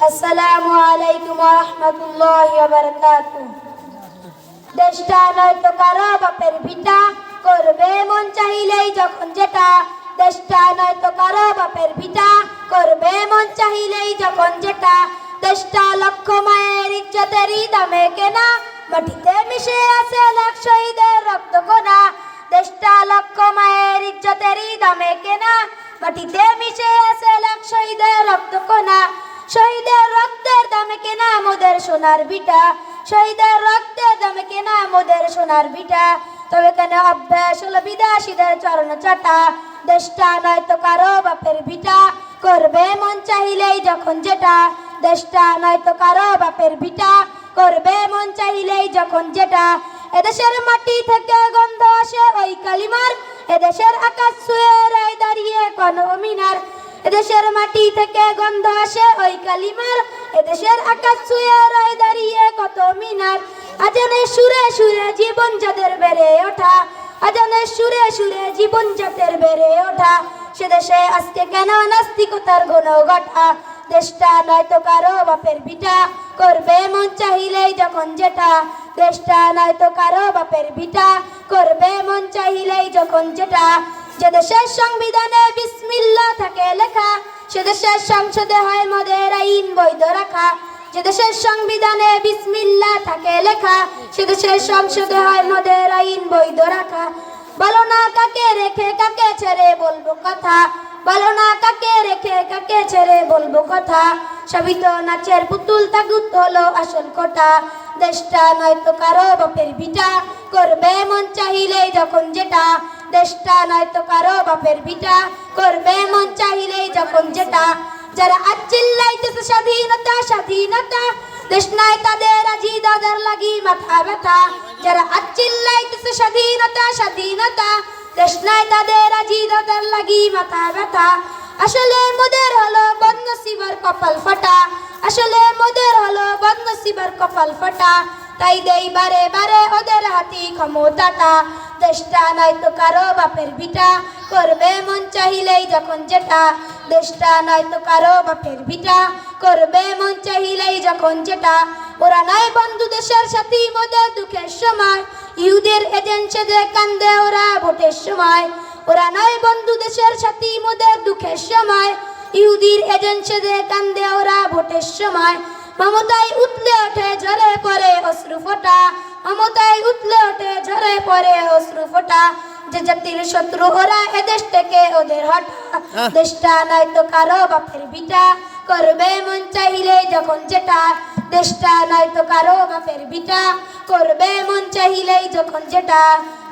আসসালামু আলাইকুম ওয়া রাহমাতুল্লাহি ওয়া বারাকাতুহু। দেশটা নয়তো কারো বাপের ভিটা, করবে মন চাইলেই যখন যেটা। দেশটা নয়তো কারো বাপের ভিটা, করবে মন চাইলেই যখন যেটা। দেশটা লক্ষ মায়ের ইজ্জতেরই দামে কেনা, মাটিতে মিশে আছে লাখ শহীদের রক্ত কোনা। দেশটা লক্ষ মায়ের ইজ্জতেরই দামে কেনা, মাটিতে মিশে আছে লাখ শহীদের রক্ত কোনা। শহীদের রক্তের দামে কেনা মোদের সোনার ভিটা, শহীদের রক্তের দামে কেনা মোদের সোনার ভিটা। তবে কেন অভ্যাস হলো বিদেশিদের চরণ চাটা। দেশটা নয়তো কারো বাপের ভিটা, করবে মন চাইলেই যখন যেটা। দেশটা নয়তো কারো বাপের ভিটা, করবে মন চাইলেই যখন যেটা। এদেশের মাটি থেকে গন্ধ আসে ওই কালিমার, এদেশের আকাশ ছুঁয়ে রায় দাঁড়িয়ে কোন মিনার। এদেশের মাটি থেকে গন্ধ আসে ওই কালিমার, এদেশের আকাশ ছুঁয়ে রায় দাঁড়িয়ে কত মিনার। আজানের সুরে সুরে জীবন যাদের বেড়ে ওঠা, আজানের সুরে সুরে জীবন যাদের বেড়ে ওঠা। সে দেশে আজকে কেন নাস্তিকতার ঘন ঘটা। দেশটা নয়তো কারো বাপের ভিটা, করবে মন চাইলেই যখন যেটা। দেশটা নয়তো কারো বাপের ভিটা, করবে মন চাইলেই যখন যেটা। যে দেশের সংবিধানে বিসমিল্লাহ থাকে লেখা, সে দেশের সংসদে হয় মদের আইন বৈধ রাখা। যে দেশের সংবিধানে বিসমিল্লাহ থাকে লেখা, সে দেশের সংসদে হয় মদের আইন বৈধ রাখা। বলো না কাকে রেখে কাকে ছেড়ে বলবো কথা, বলো না কাকে রেখে কাকে ছেড়ে বলবো কথা। সবই তো নাচের পুতুল, তাগুত হলো আসল কোটা। দেশটা নয়তো কারো বাপের ভিটা, করবে মন চাইলেই যখন যেটা। দেশটা নয়তো কারো বাপের ভিটা, করবে মন চাইলেই যখন যেটা। যারা আজ চিল্লাইতেছে স্বাধীনতা স্বাধীনতা, দেশ নাই তাদের আজি দাদার লাগি মাথা ব্যথা। যারা আজ চিল্লাইতেছে স্বাধীনতা স্বাধীনতা, দেশ নাই তাদের আজি দাদার লাগি মাথা ব্যথা। আসলে মোদের হলো বদনসিবের কপাল ফাটা, আসলে মোদের হলো বদনসিবের কপাল ফাটা। তাই দেই বারে বারে ওদের হাতি ক্ষমতাটা। দেশটা নয়তো কারো বাপের ভিটা, করবে মন চাইলেই যখন যেটা। দেশটা নয়তো কারো বাপের ভিটা, করবে মন চাইলেই যখন যেটা। ওরা নয় বন্ধু দেশের সাথী মোদের দুঃখের সময়, ইহুদের এজেন্সিদের কান্দে ওরা ভোটের সময়। ওরা নয় বন্ধু দেশের সাথী মোদের দুঃখের সময়, ইহুদির এজেন্সিদের কান্দে ওরা ভোটের সময়। মমতায় উঠলে ওঠে ঝরে পড়ে অশ্রু ফোঁটা, মমতায় উঠলে ওঠে ঝরে পড়ে অশ্রু ফোঁটা। যে জাতির শত্রু ওরা এদেশ থেকে ওদের হটা। দেশটা নয়তো কারো বাপের ভিটা, করবে মন চাইলেই যখন যেটা। দেশটা নয়তো কারো বাপের ভিটা, করবে মন চাইলেই যখন যেটা।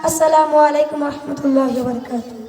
আসসালামু আলাইকুম ওয়া রাহমাতুল্লাহি ওয়া বারাকাতুহু।